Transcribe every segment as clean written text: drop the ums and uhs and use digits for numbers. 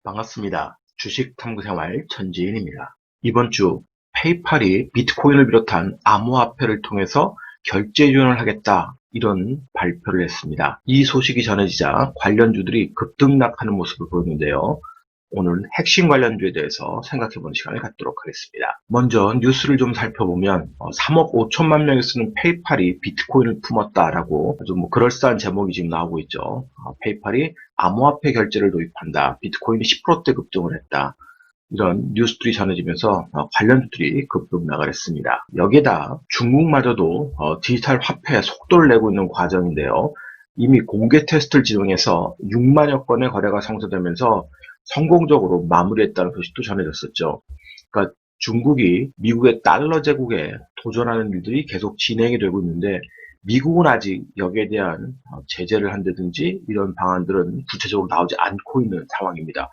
반갑습니다. 주식 탐구생활 전지인입니다. 이번 주 페이팔이 비트코인을 비롯한 암호화폐를 통해서 결제 지원을 하겠다, 이런 발표를 했습니다. 이 소식이 전해지자 관련주들이 급등락하는 모습을 보였는데요. 오늘은 핵심 관련주에 대해서 생각해보는 시간을 갖도록 하겠습니다. 먼저 뉴스를 좀 살펴보면 3억 5천만 명이 쓰는 페이팔이 비트코인을 품었다라고 아주 그럴싸한 제목이 지금 나오고 있죠. 페이팔이 암호화폐 결제를 도입한다, 비트코인이 10%대 급등을 했다, 이런 뉴스들이 전해지면서 관련주들이 급등락을 했습니다. 여기에다 중국마저도 디지털 화폐 속도를 내고 있는 과정인데요. 이미 공개 테스트를 진행해서 6만여 건의 거래가 성사되면서 성공적으로 마무리했다는 소식도 전해졌었죠. 그러니까 중국이 미국의 달러 제국에 도전하는 일들이 계속 진행이 되고 있는데, 미국은 아직 여기에 대한 제재를 한다든지 이런 방안들은 구체적으로 나오지 않고 있는 상황입니다.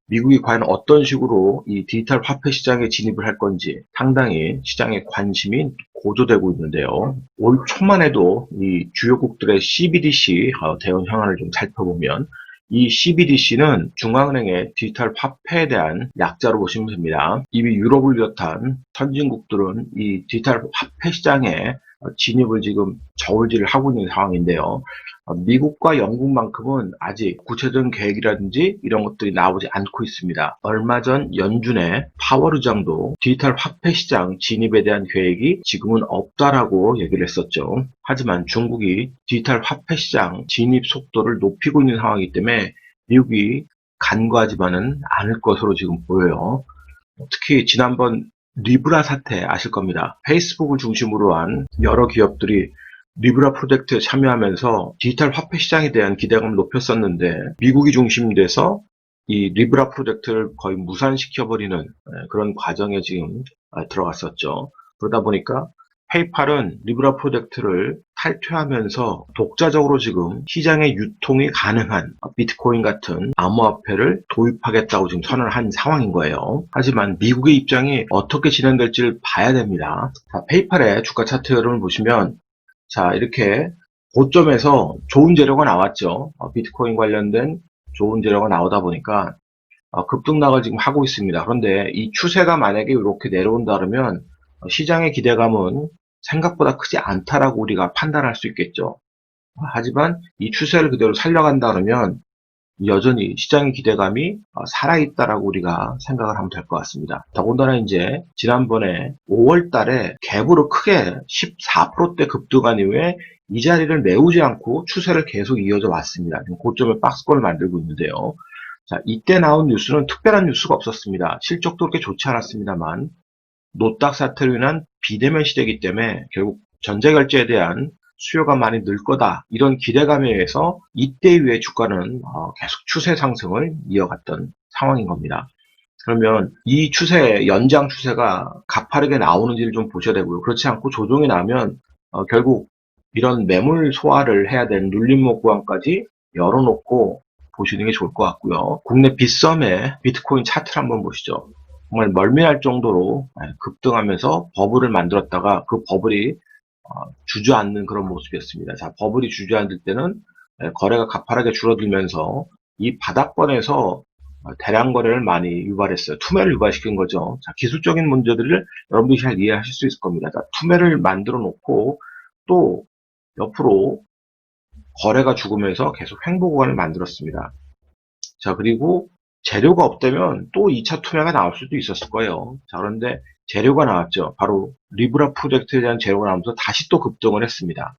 미국이 과연 어떤 식으로 이 디지털 화폐 시장에 진입을 할 건지 상당히 시장의 관심이 고조되고 있는데요. 올 초만 해도 이 주요국들의 CBDC 대응 현안을 좀 살펴보면, 이 CBDC는 중앙은행의 디지털 화폐에 대한 약자로 보시면 됩니다. 이미 유럽을 비롯한 선진국들은 이 디지털 화폐 시장에 진입을 지금 저울질을 하고 있는 상황인데요. 미국과 영국만큼은 아직 구체적인 계획이라든지 이런 것들이 나오지 않고 있습니다. 얼마 전 연준의 파월 의장도 디지털 화폐 시장 진입에 대한 계획이 지금은 없다라고 얘기를 했었죠. 하지만 중국이 디지털 화폐 시장 진입 속도를 높이고 있는 상황이기 때문에 미국이 간과하지만은 않을 것으로 지금 보여요. 특히 지난번 리브라 사태 아실 겁니다. 페이스북을 중심으로 한 여러 기업들이 리브라 프로젝트에 참여하면서 디지털 화폐 시장에 대한 기대감을 높였었는데, 미국이 중심돼서 이 리브라 프로젝트를 거의 무산시켜버리는 그런 과정에 지금 들어갔었죠. 그러다 보니까 페이팔은 리브라 프로젝트를 탈퇴하면서 독자적으로 지금 시장에 유통이 가능한 비트코인 같은 암호화폐를 도입하겠다고 지금 선언을 한 상황인 거예요. 하지만 미국의 입장이 어떻게 진행될지를 봐야 됩니다. 자, 페이팔의 주가 차트 흐름을 보시면, 자, 이렇게 고점에서 좋은 재료가 나왔죠. 비트코인 관련된 좋은 재료가 나오다 보니까 급등락을 지금 하고 있습니다. 그런데 이 추세가 만약에 이렇게 내려온다 그러면 시장의 기대감은 생각보다 크지 않다라고 우리가 판단할 수 있겠죠. 하지만 이 추세를 그대로 살려간다 그러면 여전히 시장의 기대감이 살아있다라고 우리가 생각을 하면 될 것 같습니다. 더군다나 이제 지난번에 5월 달에 갭으로 크게 14%대 급등한 이후에 이 자리를 메우지 않고 추세를 계속 이어져 왔습니다. 고점에 박스권을 만들고 있는데요. 자, 이때 나온 뉴스는 특별한 뉴스가 없었습니다. 실적도 그렇게 좋지 않았습니다만, 노딱 사태로 인한 비대면 시대이기 때문에 결국 전자결제에 대한 수요가 많이 늘 거다, 이런 기대감에 의해서 이때 이후에 주가는 계속 추세 상승을 이어갔던 상황인 겁니다. 그러면 이 추세, 연장 추세가 가파르게 나오는지를 좀 보셔야 되고요. 그렇지 않고 조정이 나면 결국 이런 매물 소화를 해야 되는 눌림목 구간까지 열어놓고 보시는 게 좋을 것 같고요. 국내 빗썸의 비트코인 차트를 한번 보시죠. 정말 멀미할 정도로 급등하면서 버블을 만들었다가 그 버블이 주저앉는 그런 모습이었습니다. 자, 버블이 주저앉을 때는 거래가 가파르게 줄어들면서 이 바닥권에서 대량 거래를 많이 유발했어요. 투매를 유발시킨 거죠. 자, 기술적인 문제들을 여러분들이 잘 이해하실 수 있을 겁니다. 자, 투매를 만들어 놓고 또 옆으로 거래가 죽으면서 계속 횡보 구간을 만들었습니다. 자, 그리고 재료가 없다면 또 2차 투매가 나올 수도 있었을 거예요. 자, 그런데 재료가 나왔죠. 바로 리브라 프로젝트에 대한 재료가 나오면서 다시 또 급등을 했습니다.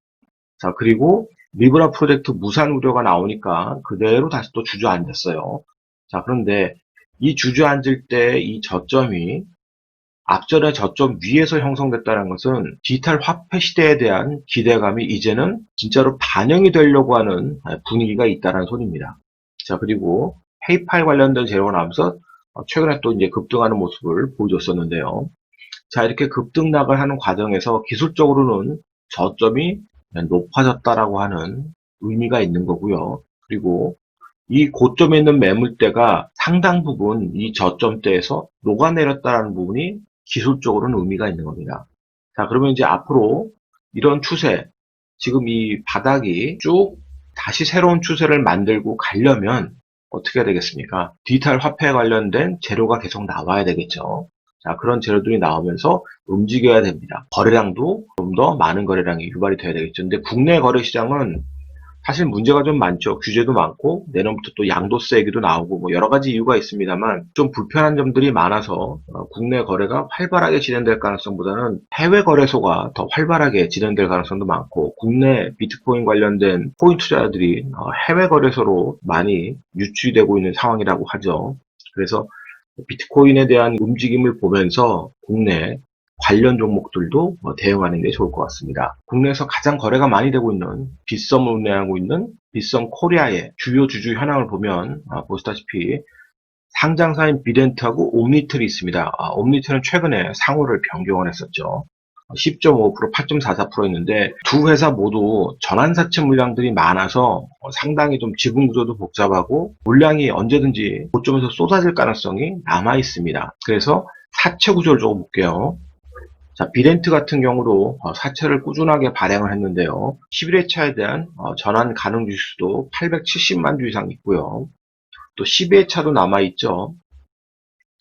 자, 그리고 리브라 프로젝트 무산 우려가 나오니까 그대로 다시 또 주저앉았어요. 자, 그런데 이 주저앉을 때 이 저점이 앞전의 저점 위에서 형성됐다는 것은 디지털 화폐 시대에 대한 기대감이 이제는 진짜로 반영이 되려고 하는 분위기가 있다는 소리입니다. 자, 그리고 페이팔 관련된 재료가 나오면서 최근에 또 이제 급등하는 모습을 보여줬었는데요. 자, 이렇게 급등락을 하는 과정에서 기술적으로는 저점이 높아졌다라고 하는 의미가 있는 거고요. 그리고 이 고점에 있는 매물대가 상당 부분 이 저점대에서 녹아내렸다는 부분이 기술적으로는 의미가 있는 겁니다. 자, 그러면 이제 앞으로 이런 추세, 지금 이 바닥이 쭉 다시 새로운 추세를 만들고 가려면 어떻게 해야 되겠습니까? 디지털 화폐에 관련된 재료가 계속 나와야 되겠죠. 자, 그런 재료들이 나오면서 움직여야 됩니다. 거래량도 좀 더 많은 거래량이 유발이 돼야 되겠죠. 근데 국내 거래 시장은 사실 문제가 좀 많죠. 규제도 많고 내년부터 또 양도세 얘기도 나오고 뭐 여러 가지 이유가 있습니다만 좀 불편한 점들이 많아서 국내 거래가 활발하게 진행될 가능성보다는 해외 거래소가 더 활발하게 진행될 가능성도 많고 국내 비트코인 관련된 코인 투자자들이 해외 거래소로 많이 유치되고 있는 상황이라고 하죠. 그래서 비트코인에 대한 움직임을 보면서 국내 관련 종목들도 대응하는 게 좋을 것 같습니다. 국내에서 가장 거래가 많이 되고 있는 빗썸을 운영하고 있는 빗썸 코리아의 주요 주주 현황을 보면 보시다시피 상장사인 비덴트하고 옴니틀이 있습니다. 옴니틀은 최근에 상호를 변경을 했었죠. 10.5%, 8.44%였는데 두 회사 모두 전환사채 물량들이 많아서 상당히 좀 지분 구조도 복잡하고 물량이 언제든지 고점에서 쏟아질 가능성이 남아 있습니다. 그래서 사채 구조를 조금 볼게요. 자, 비덴트 같은 경우도 사채를 꾸준하게 발행을 했는데요. 11회차에 대한 전환 가능 주수도 870만 주 이상 있고요. 또 12회차도 남아있죠.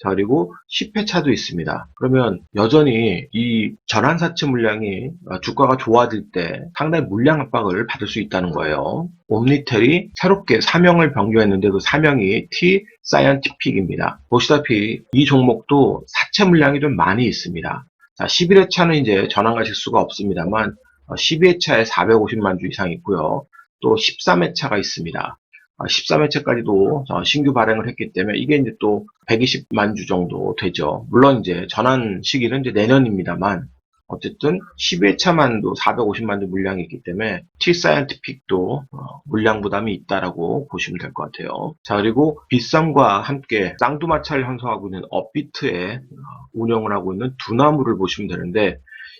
자, 그리고 10회차도 있습니다. 그러면 여전히 이 전환사채 물량이 주가가 좋아질 때 상당히 물량 압박을 받을 수 있다는 거예요. 옴니텔이 새롭게 사명을 변경했는데 그 사명이 T 사이언티픽입니다. 보시다시피 이 종목도 사채 물량이 좀 많이 있습니다. 자, 11회차는 이제 전환 가실 수가 없습니다만 12회차에 450만 주 이상 있고요. 또 13회차가 있습니다. 13회차까지도 신규 발행을 했기 때문에 이게 이제 또 120만 주 정도 되죠. 물론 이제 전환 시기는 이제 내년입니다만 어쨌든 12회차만도 450만 주 물량이 있기 때문에 T-사이언티픽도 물량 부담이 있다라고 보시면 될 것 같아요. 자, 그리고 빗썸과 함께 쌍두마차를 형성하고 있는 업비트에 운영을 하고 있는 두나무를 보시면 되는데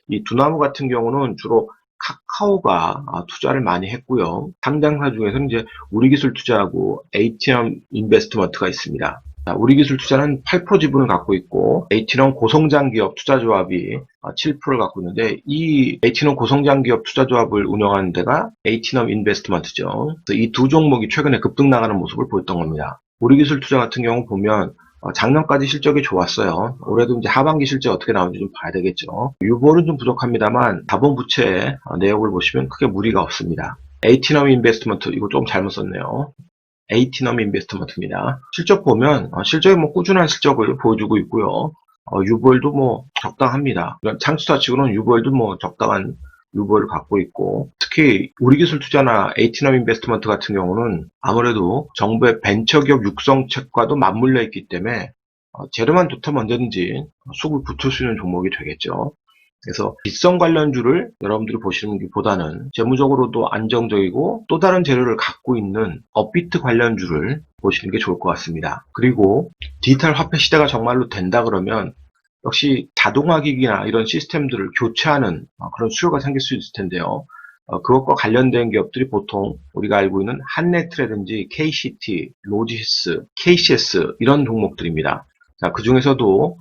이 두나무 같은 경우는 주로 카카오가 투자를 많이 했고요. 상장사 중에서는 이제 우리기술 투자하고 에이티넘 인베스트먼트가 있습니다. 우리기술 투자는 8% 지분을 갖고 있고 에이티넘 고성장 기업 투자조합이 7%를 갖고 있는데 이 에이티넘 고성장 기업 투자조합을 운영하는 데가 에이티넘 인베스트먼트죠. 이 두 종목이 최근에 급등 나가는 모습을 보였던 겁니다. 우리기술 투자 같은 경우 보면 작년까지 실적이 좋았어요. 올해도 이제 하반기 실적 어떻게 나오는지 좀 봐야 되겠죠. 유보는 좀 부족합니다만 자본부채 내역을 보시면 크게 무리가 없습니다. 에이티넘 인베스트먼트 이거 조금 잘못 썼네요. 에이티넘 인베스트먼트입니다. 실적 보면 실적이 뭐 꾸준한 실적을 보여주고 있고요. 유보율도 뭐 적당합니다. 창투자 치고는 유보율도 뭐 적당한 유보를 갖고 있고 특히 우리기술 투자나 에이티넘 인베스트먼트 같은 경우는 아무래도 정부의 벤처기업 육성책과도 맞물려 있기 때문에 재료만 좋다면 언제든지 수급을 붙을 수 있는 종목이 되겠죠. 그래서 빗썸 관련주를 여러분들이 보시는 것보다는 재무적으로도 안정적이고 또 다른 재료를 갖고 있는 업비트 관련주를 보시는 게 좋을 것 같습니다. 그리고 디지털 화폐 시대가 정말로 된다 그러면 역시 자동화기기나 이런 시스템들을 교체하는 그런 수요가 생길 수 있을 텐데요. 그것과 관련된 기업들이 보통 우리가 알고 있는 한네트라든지 KCT, 로지스, KCS 이런 종목들입니다. 자, 그 중에서도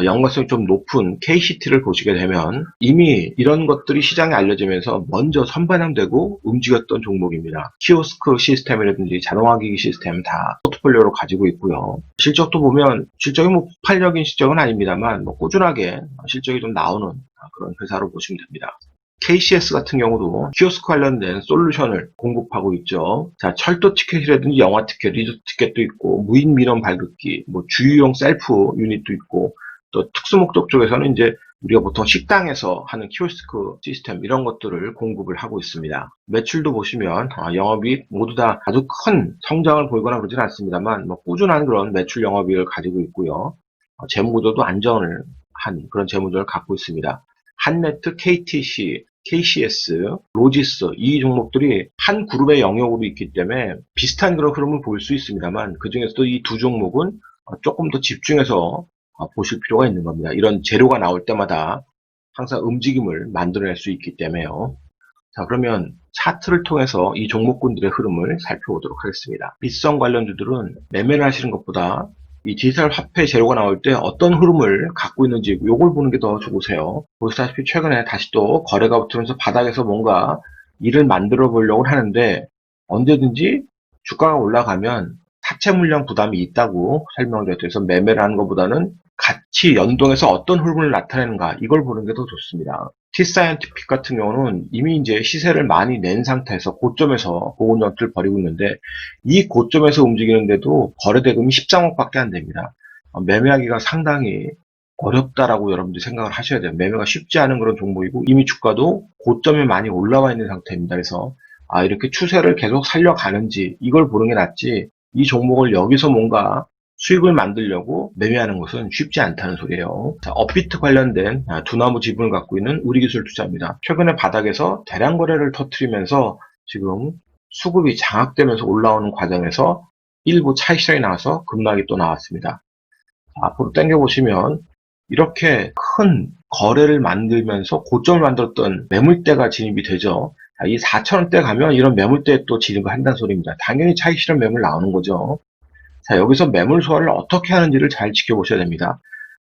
연관성이 좀 높은 KCT를 보시게 되면 이미 이런 것들이 시장에 알려지면서 먼저 선반영되고 움직였던 종목입니다. 키오스크 시스템이라든지 자동화기기 시스템 다 포트폴리오로 가지고 있고요. 실적도 보면 실적이 뭐 폭발적인 실적은 아닙니다만 뭐 꾸준하게 실적이 좀 나오는 그런 회사로 보시면 됩니다. KCS 같은 경우도 키오스크 관련된 솔루션을 공급하고 있죠. 자, 철도 티켓이라든지 영화 티켓, 리조트 티켓도 있고 무인 민원 발급기, 뭐 주유용 셀프 유닛도 있고 또 특수목적 쪽에서는 이제 우리가 보통 식당에서 하는 키오스크 시스템 이런 것들을 공급을 하고 있습니다. 매출도 보시면 영업이익 모두 다 아주 큰 성장을 보이거나 그러지는 않습니다만 뭐 꾸준한 그런 매출 영업이익을 가지고 있고요. 재무구조도 안정을 한 그런 재무구조를 갖고 있습니다. 한네트, KTC, KCS, 로지스 이 종목들이 한 그룹의 영역으로 있기 때문에 비슷한 그런 흐름을 볼 수 있습니다만 그 중에서도 이 두 종목은 조금 더 집중해서 보실 필요가 있는 겁니다. 이런 재료가 나올 때마다 항상 움직임을 만들어낼 수 있기 때문에요. 자, 그러면 차트를 통해서 이 종목군들의 흐름을 살펴보도록 하겠습니다. 빗썸 관련주들은 매매를 하시는 것보다 이 디지털 화폐 재료가 나올 때 어떤 흐름을 갖고 있는지 요걸 보는 게 더 좋으세요. 보시다시피 최근에 다시 또 거래가 붙으면서 바닥에서 뭔가 일을 만들어 보려고 하는데 언제든지 주가가 올라가면 사채 물량 부담이 있다고 설명을 드렸죠. 그래서 매매를 하는 것보다는 같이 연동해서 어떤 흐름을 나타내는가 이걸 보는 게 더 좋습니다. T사이언티픽 같은 경우는 이미 이제 시세를 많이 낸 상태에서 고점에서 고군분투를 벌이고 있는데 이 고점에서 움직이는데도 거래 대금이 13억밖에 안 됩니다. 매매하기가 상당히 어렵다라고 여러분들이 생각을 하셔야 돼요. 매매가 쉽지 않은 그런 종목이고 이미 주가도 고점에 많이 올라와 있는 상태입니다. 그래서 이렇게 추세를 계속 살려가는지 이걸 보는 게 낫지 이 종목을 여기서 뭔가 수익을 만들려고 매매하는 것은 쉽지 않다는 소리예요. 자, 업비트 관련된 두나무 지분을 갖고 있는 우리기술 투자입니다. 최근에 바닥에서 대량 거래를 터뜨리면서 지금 수급이 장악되면서 올라오는 과정에서 일부 차익 실현이 나와서 급락이 또 나왔습니다. 자, 앞으로 당겨보시면 이렇게 큰 거래를 만들면서 고점을 만들었던 매물대가 진입이 되죠. 자, 이 4,000원대 가면 이런 매물대에 또 진입을 한다는 소리입니다. 당연히 차익 실현 매물 나오는 거죠. 자, 여기서 매물 소화를 어떻게 하는지를 잘 지켜보셔야 됩니다.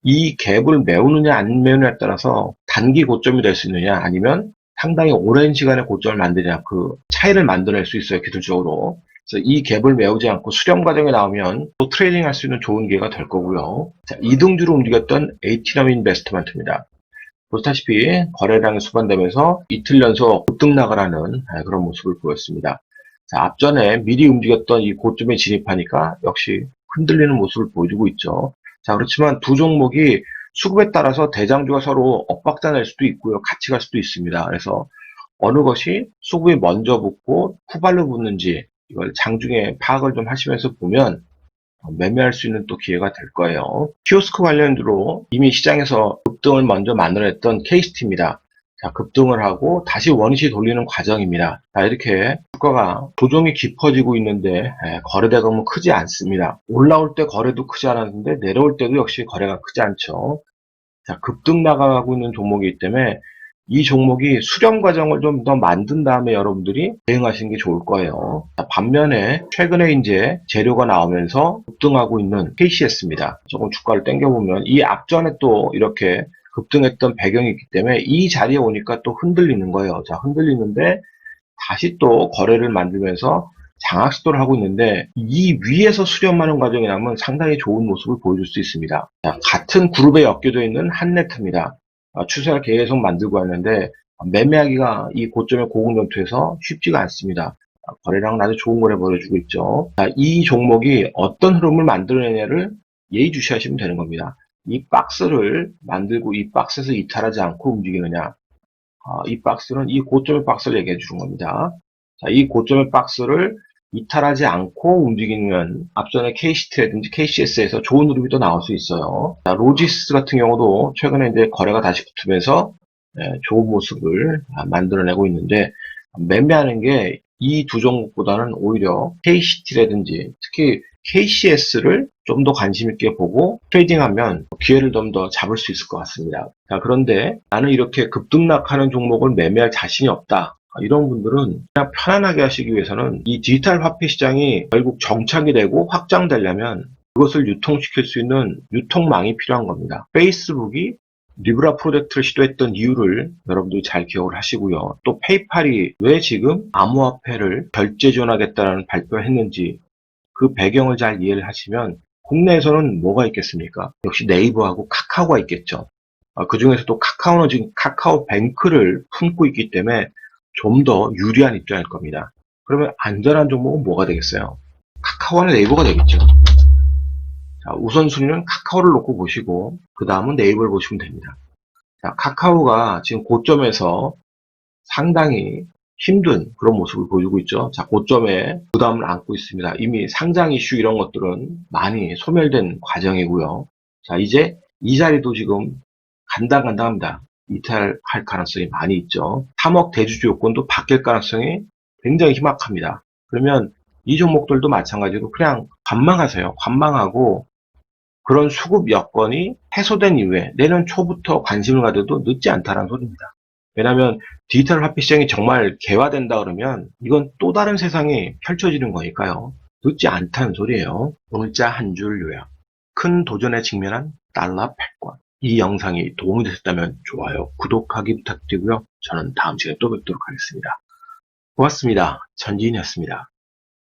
이 갭을 메우느냐 안 메우느냐에 따라서 단기 고점이 될 수 있느냐 아니면 상당히 오랜 시간에 고점을 만드냐 그 차이를 만들어낼 수 있어요. 기술적으로. 그래서 이 갭을 메우지 않고 수렴 과정에 나오면 또 트레이딩 할 수 있는 좋은 기회가 될 거고요. 자, 이등주로 움직였던 에이티넘 인베스트먼트입니다. 보시다시피 거래량이 수반되면서 이틀 연속 급등락을 하는 그런 모습을 보였습니다. 자, 앞전에 미리 움직였던 이 고점에 진입하니까 역시 흔들리는 모습을 보여주고 있죠. 자, 그렇지만 두 종목이 수급에 따라서 대장주가 서로 엇박자 낼 수도 있고요. 같이 갈 수도 있습니다. 그래서 어느 것이 수급이 먼저 붙고 후발로 붙는지 이걸 장중에 파악을 좀 하시면서 보면 매매할 수 있는 또 기회가 될 거예요. 키오스크 관련주로 이미 시장에서 급등을 먼저 만들어냈던 KCT입니다. 자, 급등을 하고 다시 원위치 돌리는 과정입니다. 자, 이렇게 주가가 조정이 깊어지고 있는데 거래 대금은 크지 않습니다. 올라올 때 거래도 크지 않았는데 내려올 때도 역시 거래가 크지 않죠. 자, 급등 나가고 있는 종목이기 때문에 이 종목이 수렴 과정을 좀 더 만든 다음에 여러분들이 대응하시는 게 좋을 거예요. 자, 반면에 최근에 이제 재료가 나오면서 급등하고 있는 KCS입니다. 조금 주가를 당겨보면 이 앞전에 또 이렇게 급등했던 배경이 있기 때문에 이 자리에 오니까 또 흔들리는 거예요. 자, 흔들리는데 다시 또 거래를 만들면서 장악 시도를 하고 있는데 이 위에서 수렴하는 과정이 나면 상당히 좋은 모습을 보여줄 수 있습니다. 자, 같은 그룹에 엮여져 있는 한네트입니다. 추세를 계속 만들고 왔는데 매매하기가 이 고점의 고공전투에서 쉽지가 않습니다. 거래량은 아주 좋은 거래 보여주고 있죠. 자, 이 종목이 어떤 흐름을 만들어내냐를 예의주시하시면 되는 겁니다. 이 박스를 만들고 이 박스에서 이탈하지 않고 움직이느냐. 이 박스는 이 고점의 박스를 얘기해 주는 겁니다. 자, 이 고점의 박스를 이탈하지 않고 움직이면 앞전에 KCT라든지 KCS에서 좋은 흐름이 또 나올 수 있어요. 자, 로지스 같은 경우도 최근에 이제 거래가 다시 붙으면서 좋은 모습을 만들어내고 있는데 매매하는 게 이 두 종목보다는 오히려 KCT라든지 특히 KCS를 좀 더 관심 있게 보고 트레이딩하면 기회를 좀 더 잡을 수 있을 것 같습니다. 자, 그런데 나는 이렇게 급등락하는 종목을 매매할 자신이 없다. 이런 분들은 그냥 편안하게 하시기 위해서는 이 디지털 화폐 시장이 결국 정착이 되고 확장되려면 그것을 유통시킬 수 있는 유통망이 필요한 겁니다. 페이스북이 리브라 프로젝트를 시도했던 이유를 여러분들이 잘 기억을 하시고요. 또 페이팔이 왜 지금 암호화폐를 결제 지원하겠다는 발표를 했는지 그 배경을 잘 이해를 하시면 국내에서는 뭐가 있겠습니까? 역시 네이버하고 카카오가 있겠죠. 그 중에서도 카카오는 지금 카카오뱅크를 품고 있기 때문에 좀 더 유리한 입장일 겁니다. 그러면 안전한 종목은 뭐가 되겠어요? 카카오나 네이버가 되겠죠. 자, 우선순위는 카카오를 놓고 보시고 그 다음은 네이버를 보시면 됩니다. 자, 카카오가 지금 고점에서 상당히 힘든 그런 모습을 보여주고 있죠. 자, 고점에 부담을 안고 있습니다. 이미 상장 이슈 이런 것들은 많이 소멸된 과정이고요. 자, 이제 이 자리도 지금 간당간당합니다. 이탈할 가능성이 많이 있죠. 3억 대주주 요건도 바뀔 가능성이 굉장히 희박합니다. 그러면 이 종목들도 마찬가지로 그냥 관망하세요. 관망하고 그런 수급 여건이 해소된 이후에 내년 초부터 관심을 가져도 늦지 않다는 소리입니다. 왜냐하면 디지털 화폐 시장이 정말 개화된다 그러면 이건 또 다른 세상이 펼쳐지는 거니까요. 늦지 않다는 소리예요. 오늘자 한 줄 요약. 큰 도전에 직면한 달러 패권. 이 영상이 도움이 되셨다면 좋아요, 구독하기 부탁드리고요. 저는 다음 시간에 또 뵙도록 하겠습니다. 고맙습니다. 전지인이었습니다.